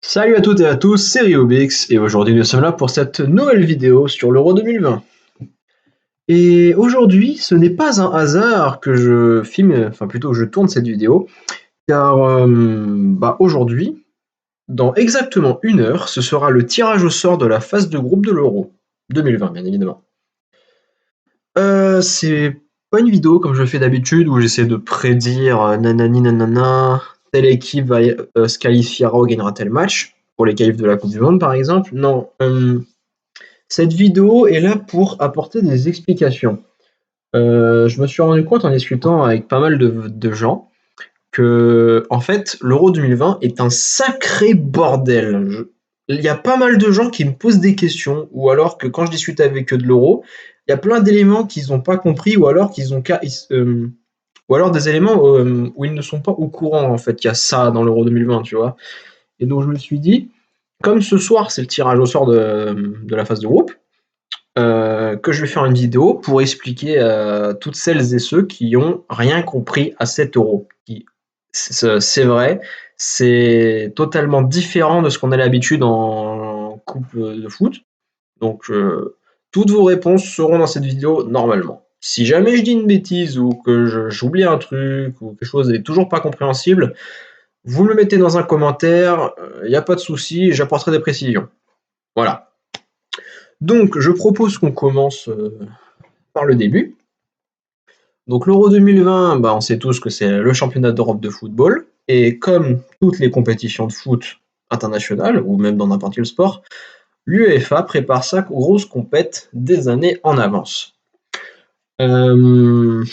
Salut à toutes et à tous, c'est Ryobix et aujourd'hui nous sommes là pour cette nouvelle vidéo sur l'Euro 2020. Et aujourd'hui, ce n'est pas un hasard que je filme, enfin plutôt que je tourne cette vidéo, car aujourd'hui, dans exactement 1 heure, ce sera le tirage au sort de la phase de groupe de l'Euro 2020, bien évidemment. C'est pas une vidéo comme je fais d'habitude où j'essaie de prédire nanani nanana, telle équipe se qualifiera ou gagnera tel match, pour les qualifs de la Coupe du Monde par exemple. Non, cette vidéo est là pour apporter des explications. Je me suis rendu compte en discutant avec pas mal de gens que, en fait, l'Euro 2020 est un sacré bordel. Il y a pas mal de gens qui me posent des questions, ou alors que quand je discute avec eux de l'Euro, il y a plein d'éléments qu'ils n'ont pas compris, ou alors ou alors des éléments où ils ne sont pas au courant en fait qu'il y a ça dans l'Euro 2020, tu vois. Et donc je me suis dit, comme ce soir c'est le tirage au sort de la phase de groupe, que je vais faire une vidéo pour expliquer à toutes celles et ceux qui ont rien compris à cet euro. C'est vrai, c'est totalement différent de ce qu'on a l'habitude en coupe de foot. Donc, toutes vos réponses seront dans cette vidéo normalement. Si jamais je dis une bêtise ou que j'oublie un truc ou quelque chose n'est toujours pas compréhensible, vous me le mettez dans un commentaire, il n'y a pas de souci, j'apporterai des précisions. Voilà. Donc, je propose qu'on commence par le début. Donc l'Euro 2020, on sait tous que c'est le championnat d'Europe de football. Et comme toutes les compétitions de foot internationales, ou même dans n'importe quel sport, l'UEFA prépare sa grosse compète des années en avance. Euh,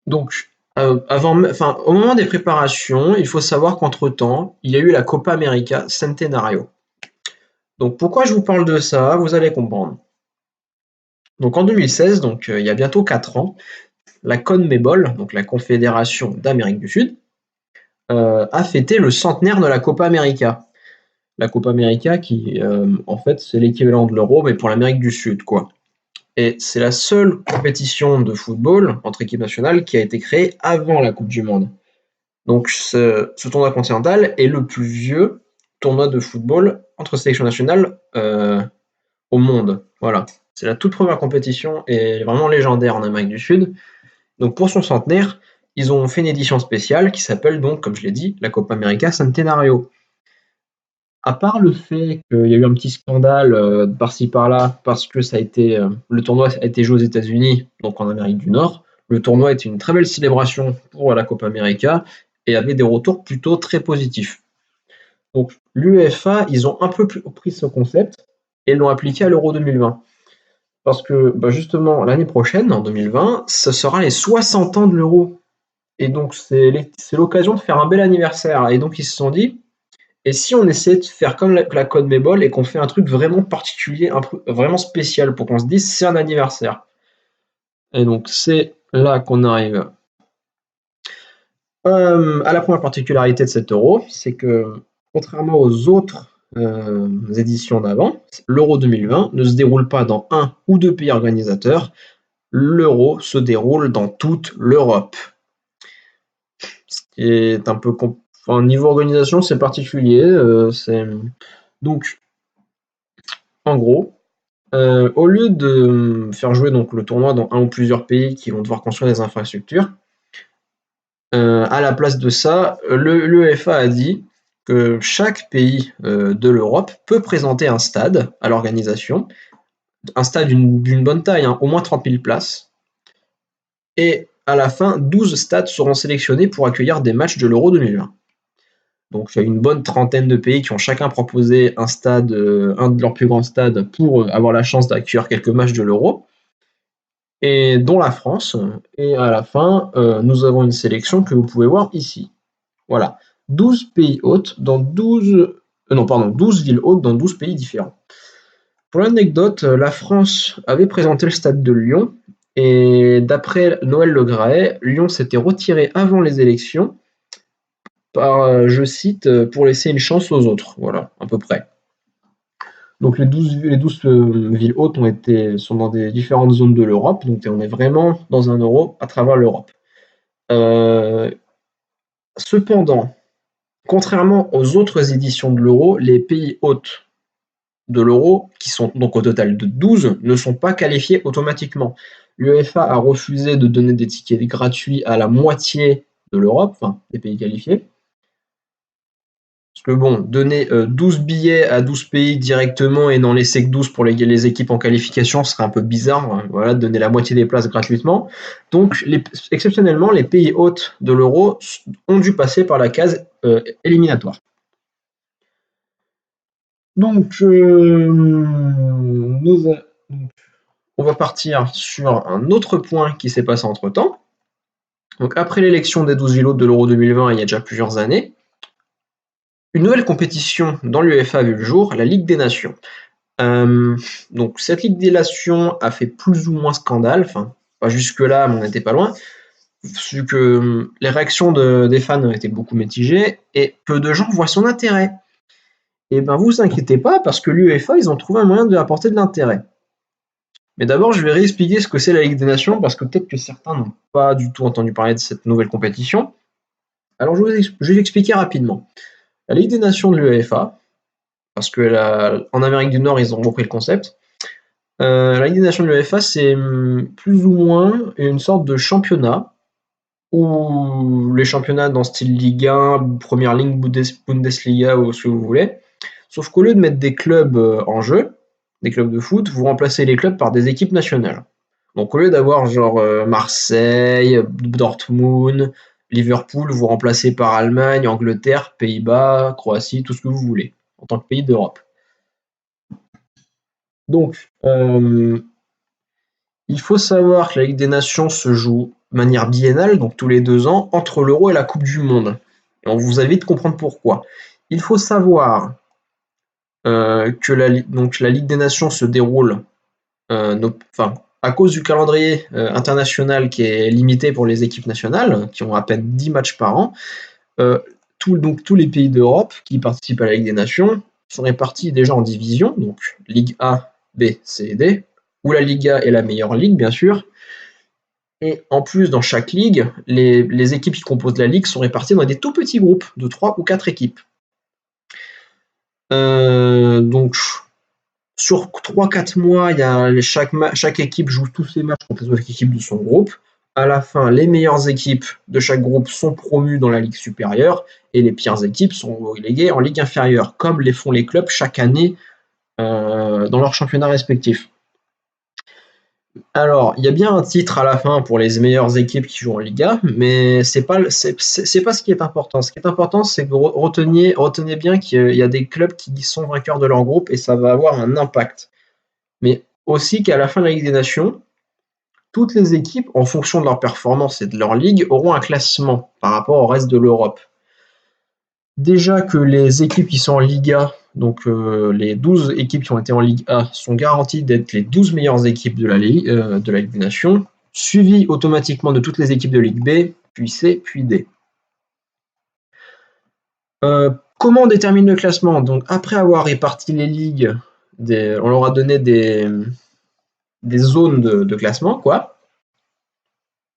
donc, au moment des préparations, il faut savoir qu'entre-temps, il y a eu la Copa América Centenario. Donc pourquoi je vous parle de ça, vous allez comprendre. Donc en 2016, donc il y a bientôt 4 ans, la CONMEBOL, donc la Confédération d'Amérique du Sud, a fêté le centenaire de la Copa América. La Copa América qui, en fait, c'est l'équivalent de l'Euro, mais pour l'Amérique du Sud, quoi. Et c'est la seule compétition de football entre équipes nationales qui a été créée avant la Coupe du Monde. Donc ce tournoi continental est le plus vieux tournoi de football entre sélections nationales au monde. Voilà. C'est la toute première compétition et elle est vraiment légendaire en Amérique du Sud. Donc pour son centenaire, ils ont fait une édition spéciale qui s'appelle donc, comme je l'ai dit, la Copa América Centenario. À part le fait qu'il y a eu un petit scandale par-ci par-là, parce que le tournoi a été joué aux États-Unis, donc en Amérique du Nord, le tournoi était une très belle célébration pour la Copa América et avait des retours plutôt très positifs. Donc l'UEFA, ils ont un peu pris ce concept et l'ont appliqué à l'Euro 2020. Parce que justement, l'année prochaine, en 2020, ce sera les 60 ans de l'Euro. Et donc c'est l'occasion de faire un bel anniversaire. Et donc ils se sont dit, et si on essayait de faire comme la CONMEBOL et qu'on fait un truc vraiment particulier, vraiment spécial, pour qu'on se dise c'est un anniversaire. Et donc c'est là qu'on arrive à la première particularité de cet euro, c'est que contrairement aux autres éditions d'avant, l'Euro 2020 ne se déroule pas dans un ou deux pays organisateurs, l'Euro se déroule dans toute l'Europe. Ce qui est un peu niveau organisation, c'est particulier. Donc, en gros, au lieu de faire jouer donc le tournoi dans un ou plusieurs pays qui vont devoir construire des infrastructures, à la place de ça, l'UEFA a dit que chaque pays de l'Europe peut présenter un stade à l'organisation, un stade d'une bonne taille, au moins 30 000 places. Et à la fin, 12 stades seront sélectionnés pour accueillir des matchs de l'Euro 2020. Donc il y a une bonne trentaine de pays qui ont chacun proposé un de leurs plus grands stades pour avoir la chance d'accueillir quelques matchs de l'Euro, et dont la France. Et à la fin, nous avons une sélection que vous pouvez voir ici. Voilà, 12 pays hôtes dans 12 villes hôtes dans 12 pays différents. Pour l'anecdote, la France avait présenté le stade de Lyon, et d'après Noël Le Graët, Lyon s'était retiré avant les élections je cite, pour laisser une chance aux autres. Voilà, à peu près. Donc les 12 villes hôtes sont dans des différentes zones de l'Europe, donc on est vraiment dans un euro à travers l'Europe. Cependant, Contrairement aux autres éditions de l'Euro, les pays hôtes de l'Euro, qui sont donc au total de 12, ne sont pas qualifiés automatiquement. L'UEFA a refusé de donner des tickets gratuits à la moitié de l'Europe, enfin des pays qualifiés. Parce que bon, donner 12 billets à 12 pays directement et n'en laisser que 12 pour les équipes en qualification serait un peu bizarre, hein, voilà, de donner la moitié des places gratuitement. Donc, exceptionnellement, les pays hôtes de l'Euro ont dû passer par la case éliminatoire. Donc, on va partir sur un autre point qui s'est passé entre-temps. Donc, après l'élection des 12 îlots de l'Euro 2020, il y a déjà plusieurs années, une nouvelle compétition dans l'UEFA a vu le jour, la Ligue des Nations. Donc cette Ligue des Nations a fait plus ou moins scandale, enfin pas jusque-là, mais on n'était pas loin, vu que les réactions des fans ont été beaucoup mitigées et peu de gens voient son intérêt. Et ben vous inquiétez pas, parce que l'UEFA, ils ont trouvé un moyen d'apporter de l'intérêt. Mais d'abord, je vais réexpliquer ce que c'est la Ligue des Nations, parce que peut-être que certains n'ont pas du tout entendu parler de cette nouvelle compétition. Alors je vais expliquer rapidement. La Ligue des Nations de l'UEFA, parce que en Amérique du Nord, ils ont repris le concept. La Ligue des Nations de l'UEFA, c'est plus ou moins une sorte de championnat, ou les championnats dans style Ligue 1, Première Ligue, Bundesliga ou ce que vous voulez. Sauf qu'au lieu de mettre des clubs en jeu, des clubs de foot, vous remplacez les clubs par des équipes nationales. Donc au lieu d'avoir genre Marseille, Dortmund, Liverpool, vous remplacez par Allemagne, Angleterre, Pays-Bas, Croatie, tout ce que vous voulez, en tant que pays d'Europe. Donc, il faut savoir que la Ligue des Nations se joue de manière biennale, donc tous les 2 ans, entre l'Euro et la Coupe du Monde. Et on vous invite à comprendre pourquoi. Il faut savoir que la Ligue des Nations se déroule, à cause du calendrier international qui est limité pour les équipes nationales, qui ont à peine 10 matchs par an, tous les pays d'Europe qui participent à la Ligue des Nations sont répartis déjà en divisions, donc Ligue A, B, C et D, où la Liga est la meilleure ligue, bien sûr. Et en plus, dans chaque ligue, les équipes qui composent la ligue sont réparties dans des tout petits groupes de 3 ou 4 équipes. Donc, sur 3-4 mois, chaque équipe joue tous ses matchs contre les autres équipes de son groupe. À la fin, les meilleures équipes de chaque groupe sont promues dans la ligue supérieure et les pires équipes sont reléguées en ligue inférieure, comme les font les clubs chaque année dans leur championnat respectif. Alors, il y a bien un titre à la fin pour les meilleures équipes qui jouent en Liga, mais c'est pas ce qui est important. Ce qui est important, c'est que retenez bien qu'il y a des clubs qui sont vainqueurs de leur groupe et ça va avoir un impact. Mais aussi qu'à la fin de la Ligue des Nations, toutes les équipes, en fonction de leur performance et de leur ligue, auront un classement par rapport au reste de l'Europe. Déjà que les équipes qui sont en Liga, donc les 12 équipes qui ont été en Ligue A, sont garanties d'être les 12 meilleures équipes de la Ligue des Nations, suivies automatiquement de toutes les équipes de Ligue B, puis C, puis D. Comment on détermine le classement? Donc après avoir réparti les ligues, on leur a donné des zones de classement, quoi.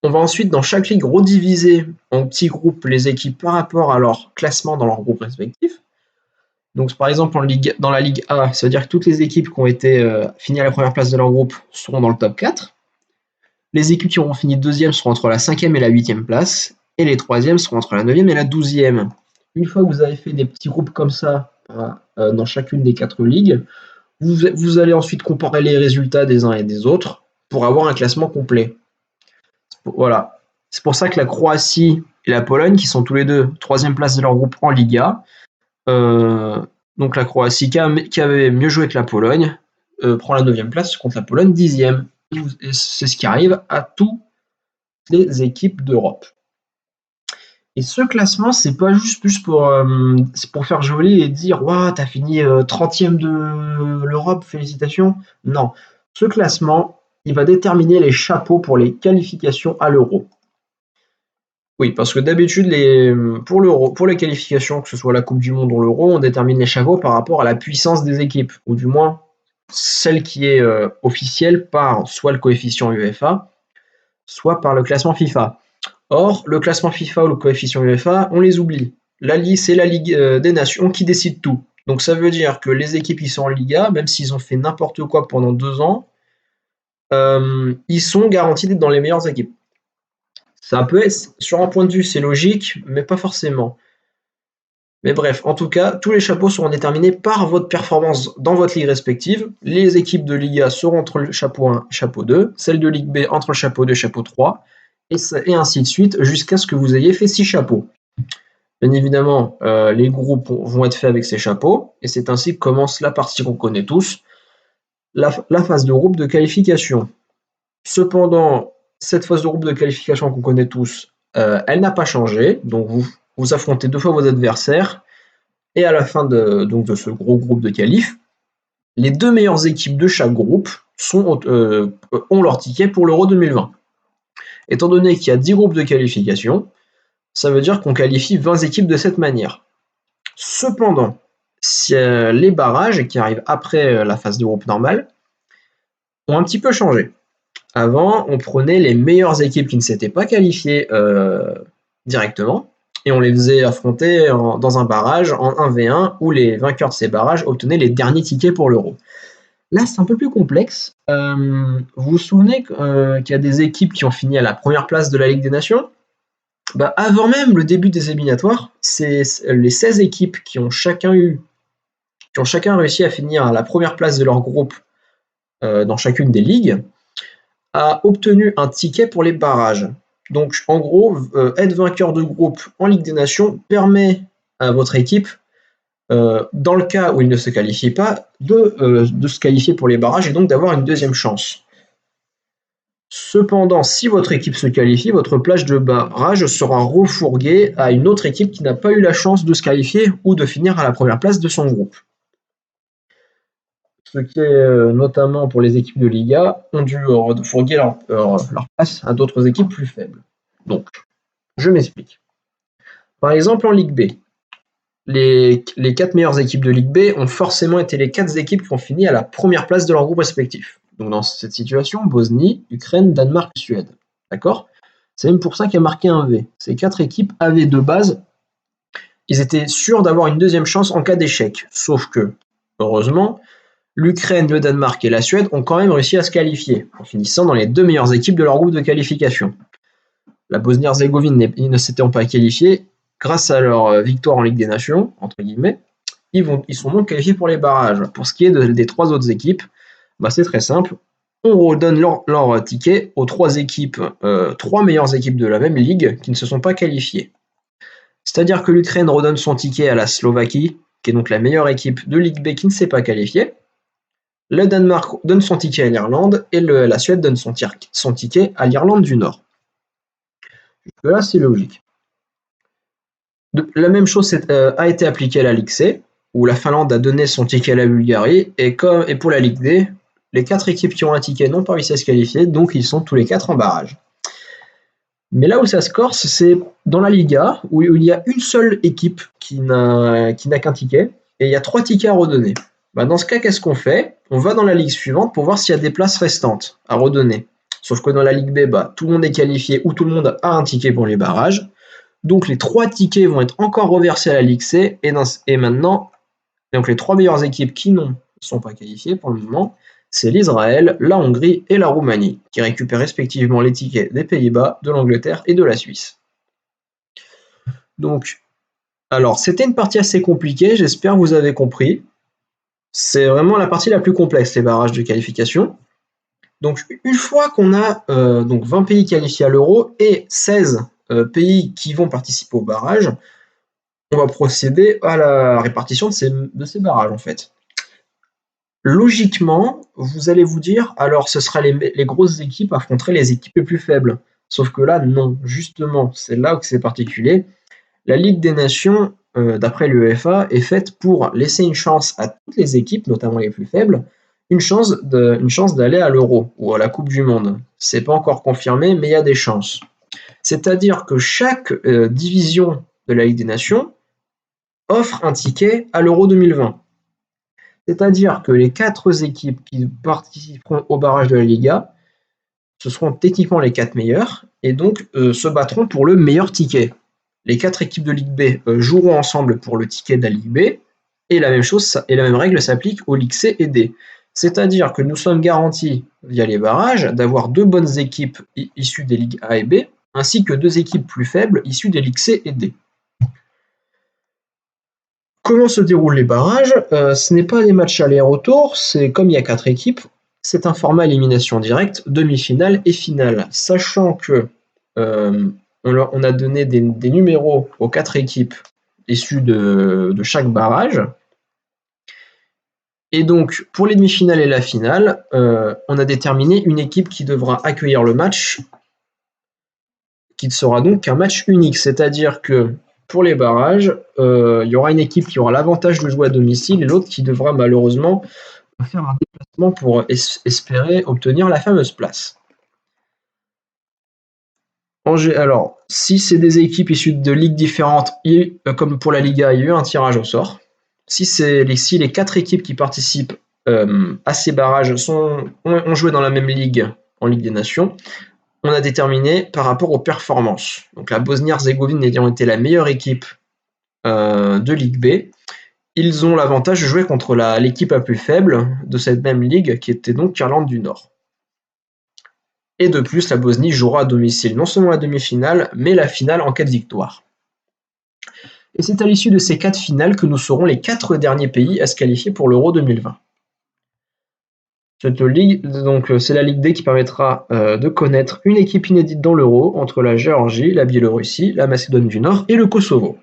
On va ensuite, dans chaque ligue, rediviser en petits groupes les équipes par rapport à leur classement dans leur groupe respectif. Donc, par exemple, dans la Ligue A, ça veut dire que toutes les équipes qui ont été finies à la première place de leur groupe seront dans le top 4. Les équipes qui auront fini deuxième seront entre la 5e et la 8e place. Et les troisièmes seront entre la 9e et la 12e. Une fois que vous avez fait des petits groupes comme ça dans chacune des 4 ligues, vous allez ensuite comparer les résultats des uns et des autres pour avoir un classement complet. Voilà. C'est pour ça que la Croatie et la Pologne, qui sont tous les deux 3e place de leur groupe en Liga, donc la Croatie qui avait mieux joué que la Pologne prend la 9e place contre la Pologne 10e. Et c'est ce qui arrive à toutes les équipes d'Europe. Et ce classement, c'est pas juste plus c'est pour faire joli et dire waouh, t'as fini 30e de l'Europe, félicitations. Non. Ce classement, il va déterminer les chapeaux pour les qualifications à l'Euro. Oui, parce que d'habitude, pour les qualifications, que ce soit la Coupe du Monde ou l'Euro, on détermine les chapeaux par rapport à la puissance des équipes, ou du moins celle qui est officielle par soit le coefficient UEFA, soit par le classement FIFA. Or, le classement FIFA ou le coefficient UEFA, on les oublie. c'est la Ligue des Nations qui décide tout. Donc ça veut dire que les équipes qui sont en Liga, même s'ils ont fait n'importe quoi pendant 2 ans, ils sont garantis d'être dans les meilleures équipes. Ça peut être, sur un point de vue, c'est logique, mais pas forcément. Mais bref, en tout cas, tous les chapeaux seront déterminés par votre performance dans votre ligue respective. Les équipes de Liga seront entre le chapeau 1 et chapeau 2, celles de Ligue B entre le chapeau 2 et chapeau 3, et ainsi de suite, jusqu'à ce que vous ayez fait 6 chapeaux. Bien évidemment, les groupes vont être faits avec ces chapeaux, et c'est ainsi que commence la partie qu'on connaît tous, la phase de groupe de qualification. Cependant, cette phase de groupe de qualification qu'on connaît tous, elle n'a pas changé. Donc vous affrontez 2 fois vos adversaires, et à la fin de ce gros groupe de qualif, les 2 meilleures équipes de chaque groupe ont leur ticket pour l'Euro 2020. Étant donné qu'il y a 10 groupes de qualification, ça veut dire qu'on qualifie 20 équipes de cette manière. Cependant, si, les barrages qui arrivent après la phase de groupe normale ont un petit peu changé. Avant, on prenait les meilleures équipes qui ne s'étaient pas qualifiées directement et on les faisait affronter dans un barrage en 1v1 où les vainqueurs de ces barrages obtenaient les derniers tickets pour l'Euro. Là, c'est un peu plus complexe. Vous vous souvenez qu'il y a des équipes qui ont fini à la première place de la Ligue des Nations? Avant même le début des éliminatoires, c'est les 16 équipes qui ont chacun réussi à finir à la première place de leur groupe dans chacune des ligues, a obtenu un ticket pour les barrages. Donc en gros, être vainqueur de groupe en Ligue des Nations permet à votre équipe, dans le cas où il ne se qualifie pas, de se qualifier pour les barrages et donc d'avoir une deuxième chance. Cependant, si votre équipe se qualifie, votre plage de barrage sera refourguée à une autre équipe qui n'a pas eu la chance de se qualifier ou de finir à la première place de son groupe. Ce qui est notamment pour les équipes de Liga ont dû fourguer leur place à d'autres équipes plus faibles. Donc, je m'explique. Par exemple, en Ligue B, les 4 meilleures équipes de Ligue B ont forcément été les 4 équipes qui ont fini à la première place de leur groupe respectif. Donc dans cette situation, Bosnie, Ukraine, Danemark et Suède. D'accord? C'est même pour ça qu'il y a marqué un V. Ces 4 équipes avaient de base, ils étaient sûrs d'avoir une deuxième chance en cas d'échec. Sauf que, heureusement, l'Ukraine, le Danemark et la Suède ont quand même réussi à se qualifier, en finissant dans les 2 meilleures équipes de leur groupe de qualification. La Bosnie-Herzégovine ne s'étant pas qualifiée, grâce à leur victoire en Ligue des Nations, entre guillemets, ils sont donc qualifiés pour les barrages. Pour ce qui est des 3 autres équipes, c'est très simple. On redonne leur ticket aux 3 meilleures équipes de la même ligue qui ne se sont pas qualifiées. C'est-à-dire que l'Ukraine redonne son ticket à la Slovaquie, qui est donc la meilleure équipe de Ligue B qui ne s'est pas qualifiée. Le Danemark donne son ticket à l'Irlande et la Suède donne son ticket à l'Irlande du Nord. Là, c'est logique. La même chose a été appliquée à la Ligue C, où la Finlande a donné son ticket à la Bulgarie, et pour la Ligue D, les 4 équipes qui ont un ticket n'ont pas réussi à se qualifier, donc ils sont tous les 4 en barrage. Mais là où ça se corse, c'est dans la Liga, où il y a une seule équipe qui n'a qu'un ticket, et il y a 3 tickets à redonner. Dans ce cas, qu'est-ce qu'on fait? On va dans la ligue suivante pour voir s'il y a des places restantes à redonner. Sauf que dans la Ligue B, tout le monde est qualifié ou tout le monde a un ticket pour les barrages. Donc les 3 tickets vont être encore reversés à la Ligue C et maintenant, donc les 3 meilleures équipes qui ne sont pas qualifiées pour le moment, c'est l'Israël, la Hongrie et la Roumanie, qui récupèrent respectivement les tickets des Pays-Bas, de l'Angleterre et de la Suisse. Donc, alors c'était une partie assez compliquée, j'espère que vous avez compris. C'est vraiment la partie la plus complexe, les barrages de qualification. Donc une fois qu'on a 20 pays qualifiés à l'Euro et 16 pays qui vont participer au barrage, on va procéder à la répartition de ces barrages en fait. Logiquement, vous allez vous dire, alors ce sera les grosses équipes affronteraient les équipes les plus faibles. Sauf que là, non, justement, c'est là où c'est particulier. La Ligue des Nations, d'après l'UEFA, est faite pour laisser une chance à toutes les équipes, notamment les plus faibles, une chance d'aller à l'Euro ou à la Coupe du Monde. C'est pas encore confirmé, mais il y a des chances. C'est-à-dire que chaque division de la Ligue des Nations offre un ticket à l'Euro 2020. C'est-à-dire que les 4 équipes qui participeront au barrage de la Liga, ce seront techniquement les 4 meilleures, et donc se battront pour le meilleur ticket. les 4 équipes de Ligue B joueront ensemble pour le ticket de la Ligue B, et la même chose et la même règle s'applique aux Ligues C et D. C'est-à-dire que nous sommes garantis, via les barrages, d'avoir 2 bonnes équipes issues des Ligues A et B, ainsi que 2 équipes plus faibles issues des Ligues C et D. Comment se déroulent les barrages? Ce n'est pas des matchs aller-retour, c'est comme il y a 4 équipes, c'est un format élimination directe, demi-finale et finale. Sachant que on a donné des numéros aux 4 équipes issues de chaque barrage. Et donc, pour les demi-finales et la finale, on a déterminé une équipe qui devra accueillir le match, qui sera donc un match unique. C'est-à-dire que pour les barrages, il y aura une équipe qui aura l'avantage de jouer à domicile et l'autre qui devra malheureusement faire un déplacement pour espérer obtenir la fameuse place. Alors, si c'est des équipes issues de ligues différentes, comme pour la Liga, il y a eu un tirage au sort. Si les 4 équipes qui participent à ces barrages ont joué dans la même ligue, en Ligue des Nations, on a déterminé par rapport aux performances. Donc la Bosnie-Herzégovine ayant été la meilleure équipe de Ligue B, ils ont l'avantage de jouer contre l'équipe la plus faible de cette même ligue, qui était donc l'Irlande du Nord. Et de plus, la Bosnie jouera à domicile non seulement la demi-finale, mais la finale en cas de victoire. Et c'est à l'issue de ces 4 finales que nous serons les 4 derniers pays à se qualifier pour l'Euro 2020. Cette ligue, donc, c'est la Ligue D qui permettra de connaître une équipe inédite dans l'Euro entre la Géorgie, la Biélorussie, la Macédoine du Nord et le Kosovo.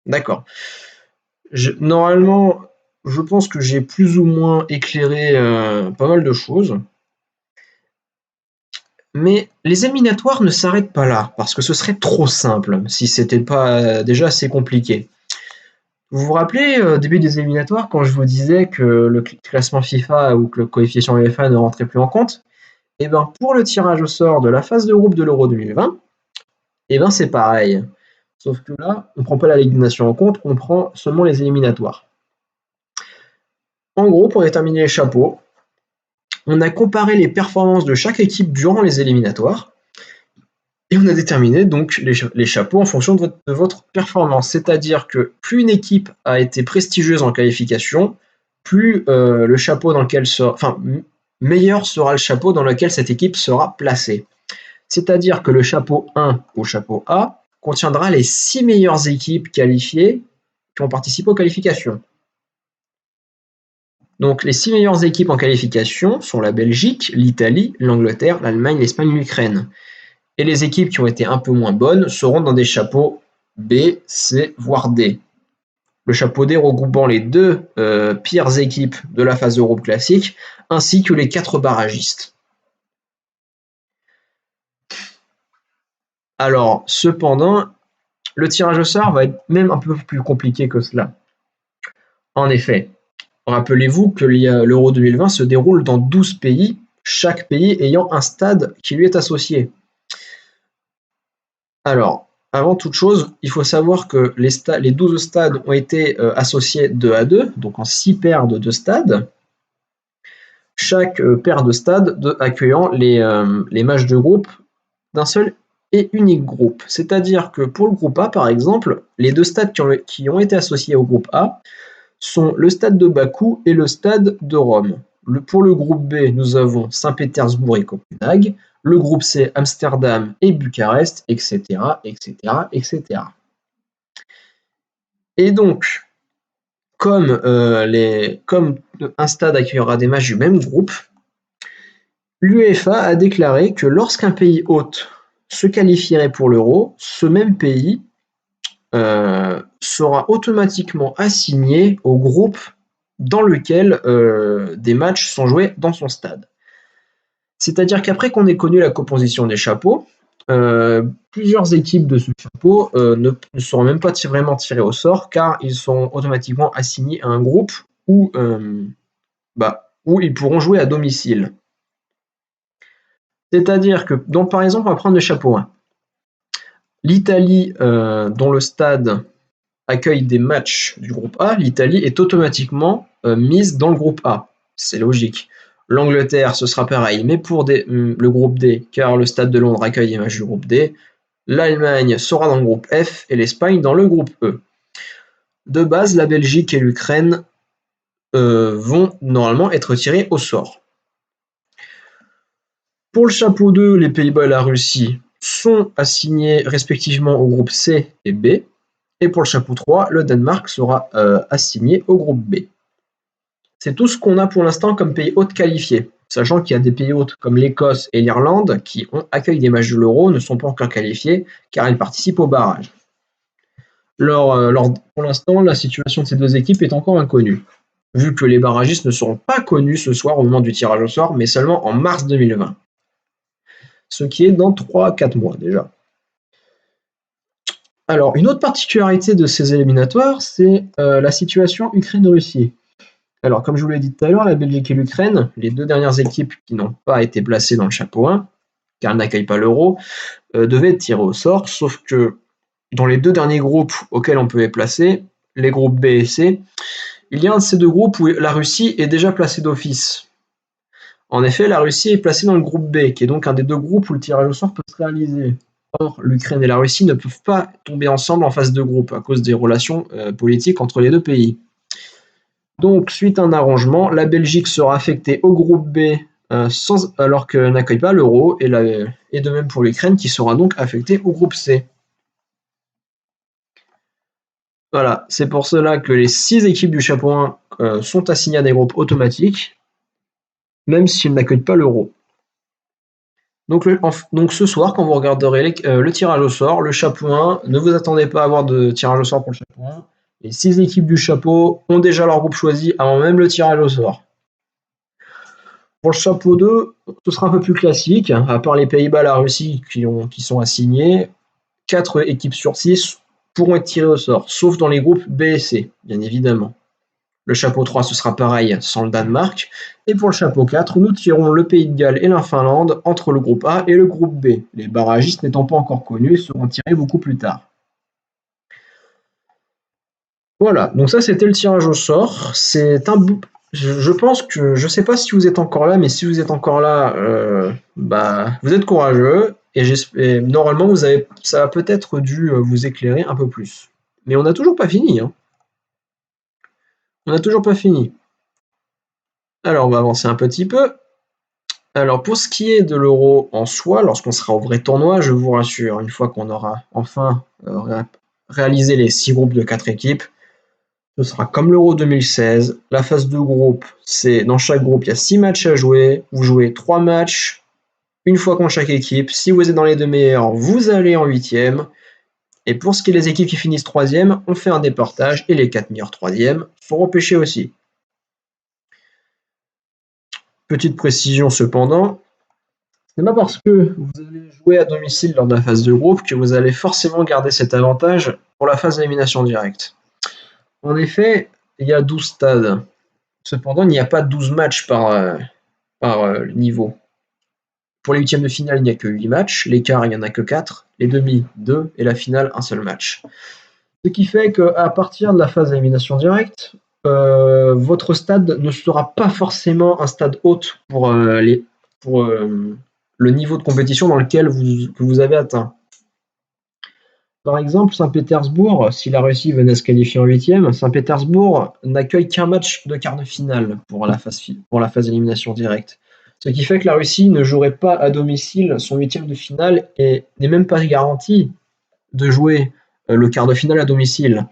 D'accord. Normalement, je pense que j'ai plus ou moins éclairé pas mal de choses. Mais les éliminatoires ne s'arrêtent pas là, parce que ce serait trop simple si c'était pas déjà assez compliqué. Vous vous rappelez, au début des éliminatoires, quand je vous disais que le classement FIFA ou que le coefficient UEFA ne rentrait plus en compte? Eh ben, pour le tirage au sort de la phase de groupe de l'Euro 2020, eh ben, c'est pareil. Sauf que là, on ne prend pas la Ligue des Nations en compte, on prend seulement les éliminatoires. En gros, pour déterminer les chapeaux, on a comparé les performances de chaque équipe durant les éliminatoires et on a déterminé donc les chapeaux en fonction de votre performance. C'est-à-dire que plus une équipe a été prestigieuse en qualification, plus le chapeau dans lequel meilleur sera le chapeau dans lequel cette équipe sera placée. C'est-à-dire que le chapeau 1 ou chapeau A contiendra les 6 meilleures équipes qualifiées qui ont participé aux qualifications. Donc les 6 meilleures équipes en qualification sont la Belgique, l'Italie, l'Angleterre, l'Allemagne, l'Espagne, l'Ukraine. Et les équipes qui ont été un peu moins bonnes seront dans des chapeaux B, C, voire D. Le chapeau D regroupant les 2 pires équipes de la phase Euro classique, ainsi que les 4 barragistes. Alors, cependant, le tirage au sort va être même un peu plus compliqué que cela. En effet, rappelez-vous que l'Euro 2020 se déroule dans 12 pays, chaque pays ayant un stade qui lui est associé. Alors, avant toute chose, il faut savoir que les 12 stades ont été associés 2 à 2, donc en 6 paires de 2 stades. Chaque paire de stades accueillant les matchs de groupe d'un seul et unique groupe. C'est-à-dire que pour le groupe A, par exemple, les 2 stades qui ont été associés au groupe A sont le stade de Bakou et le stade de Rome. Pour le groupe B, nous avons Saint-Pétersbourg et Copenhague. Le groupe C, Amsterdam et Bucarest, etc., etc., etc. Et donc, comme un stade accueillera des matchs du même groupe, l'UEFA a déclaré que lorsqu'un pays hôte se qualifierait pour l'Euro, ce même pays sera automatiquement assigné au groupe dans lequel des matchs sont joués dans son stade. C'est-à-dire qu'après qu'on ait connu la composition des chapeaux, plusieurs équipes de ce chapeau ne seront même pas vraiment tirées au sort car ils seront automatiquement assignés à un groupe où ils pourront jouer à domicile. C'est-à-dire que, donc par exemple, on va prendre le chapeau 1. L'Italie, dont le stade accueille des matchs du groupe A, l'Italie est automatiquement mise dans le groupe A. C'est logique. L'Angleterre, ce sera pareil, mais pour le groupe D, car le stade de Londres accueille les matchs du groupe D, l'Allemagne sera dans le groupe F et l'Espagne dans le groupe E. De base, la Belgique et l'Ukraine vont normalement être tirés au sort. Pour le chapeau 2, les Pays-Bas et la Russie sont assignés respectivement au groupe C et B. Et pour le chapeau 3, le Danemark sera assigné au groupe B. C'est tout ce qu'on a pour l'instant comme pays hôtes qualifiés, sachant qu'il y a des pays hôtes comme l'Écosse et l'Irlande qui accueillent des matchs de l'Euro, ne sont pas encore qualifiés car ils participent au barrage. Pour l'instant, la situation de ces deux équipes est encore inconnue, vu que les barragistes ne seront pas connus ce soir au moment du tirage au sort, mais seulement en mars 2020. Ce qui est dans 3 à 4 mois déjà. Alors, une autre particularité de ces éliminatoires, c'est la situation Ukraine-Russie. Alors, comme je vous l'ai dit tout à l'heure, la Belgique et l'Ukraine, les deux dernières équipes qui n'ont pas été placées dans le chapeau 1, car elles n'accueillent pas l'Euro, devaient être tirées au sort, sauf que dans les deux derniers groupes auxquels on peut les placer, les groupes B et C, il y a un de ces deux groupes où la Russie est déjà placée d'office. En effet, la Russie est placée dans le groupe B, qui est donc un des deux groupes où le tirage au sort peut se réaliser. Or, l'Ukraine et la Russie ne peuvent pas tomber ensemble en phase de groupe à cause des relations politiques entre les deux pays. Donc, suite à un arrangement, la Belgique sera affectée au groupe B alors qu'elle n'accueille pas l'Euro, et de même pour l'Ukraine qui sera donc affectée au groupe C. Voilà, c'est pour cela que les 6 équipes du chapeau 1 sont assignées à des groupes automatiques, même s'ils n'accueillent pas l'Euro. Donc ce soir, quand vous regarderez le tirage au sort, le chapeau 1, ne vous attendez pas à avoir de tirage au sort pour le chapeau 1. Les 6 équipes du chapeau ont déjà leur groupe choisi avant même le tirage au sort. Pour le chapeau 2, ce sera un peu plus classique, à part les Pays-Bas et la Russie qui sont assignés, 4 équipes sur 6 pourront être tirées au sort, sauf dans les groupes B et C, bien évidemment. Le chapeau 3, ce sera pareil sans le Danemark. Et pour le chapeau 4, nous tirons le Pays de Galles et la Finlande entre le groupe A et le groupe B. Les barragistes n'étant pas encore connus, seront tirés beaucoup plus tard. Voilà, donc ça c'était le tirage au sort. Je pense que, je sais pas si vous êtes encore là, mais si vous êtes encore là, vous êtes courageux et normalement ça a peut-être dû vous éclairer un peu plus. Mais on n'a toujours pas fini, hein. On n'a toujours pas fini. Alors on va avancer un petit peu. Alors pour ce qui est de l'Euro en soi, lorsqu'on sera au vrai tournoi, je vous rassure, une fois qu'on aura enfin réalisé les 6 groupes de 4 équipes, ce sera comme l'Euro 2016. La phase de groupe, c'est dans chaque groupe, il y a 6 matchs à jouer. Vous jouez 3 matchs, une fois contre chaque équipe. Si vous êtes dans les 2 meilleurs, vous allez en 8e. Et pour ce qui est des équipes qui finissent 3e, on fait un départage et les 4 meilleurs 3e sont repêchés aussi. Petite précision cependant, ce n'est pas parce que vous allez jouer à domicile lors de la phase de groupe que vous allez forcément garder cet avantage pour la phase d'élimination directe. En effet, il y a 12 stades. Cependant, il n'y a pas 12 matchs par niveau. Pour les huitièmes de finale, il n'y a que 8 matchs. Les quarts, il n'y en a que 4. Les demi, 2. Et la finale, un seul match. Ce qui fait qu'à partir de la phase d'élimination directe, votre stade ne sera pas forcément un stade haute pour le niveau de compétition dans lequel vous avez atteint. Par exemple, Saint-Pétersbourg, si la Russie venait à se qualifier en 8e, Saint-Pétersbourg n'accueille qu'un match de quart de finale pour la phase d'élimination directe. Ce qui fait que la Russie ne jouerait pas à domicile son 8e de finale et n'est même pas garantie de jouer le quart de finale à domicile.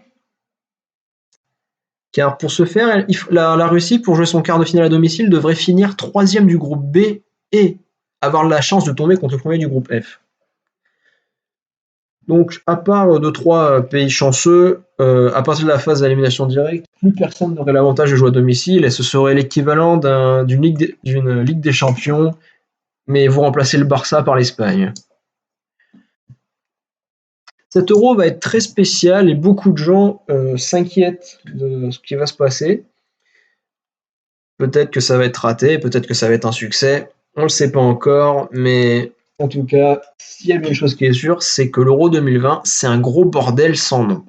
Car pour ce faire, la Russie, pour jouer son quart de finale à domicile, devrait finir 3e du groupe B et avoir la chance de tomber contre le premier du groupe F. Donc, à part 2-3 pays chanceux, à partir de la phase d'élimination directe, plus personne n'aurait l'avantage de jouer à domicile et ce serait l'équivalent d'une Ligue des Champions, mais vous remplacez le Barça par l'Espagne. Cet Euro va être très spécial et beaucoup de gens s'inquiètent de ce qui va se passer. Peut-être que ça va être raté, peut-être que ça va être un succès, on ne le sait pas encore, mais en tout cas, s'il y a une chose qui est sûre, c'est que l'Euro 2020, c'est un gros bordel sans nom.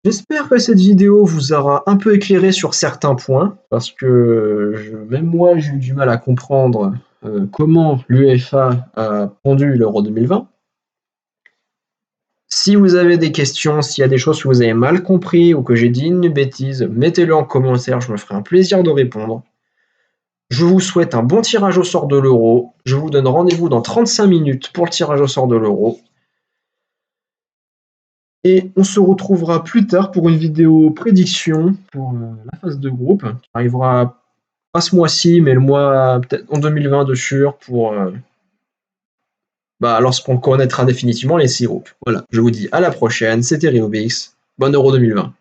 J'espère que cette vidéo vous aura un peu éclairé sur certains points, parce que même moi, j'ai eu du mal à comprendre comment l'UEFA a pondu l'Euro 2020. Si vous avez des questions, s'il y a des choses que vous avez mal compris ou que j'ai dit une bêtise, mettez-le en commentaire, je me ferai un plaisir de répondre. Je vous souhaite un bon tirage au sort de l'euro. Je vous donne rendez-vous dans 35 minutes pour le tirage au sort de l'euro. Et on se retrouvera plus tard pour une vidéo prédiction pour la phase de groupe qui arrivera pas ce mois-ci, mais le mois peut-être en 2020 de sûr pour lorsqu'on connaîtra définitivement les 6 groupes. Voilà, je vous dis à la prochaine, c'était Riobix, bonne Euro 2020.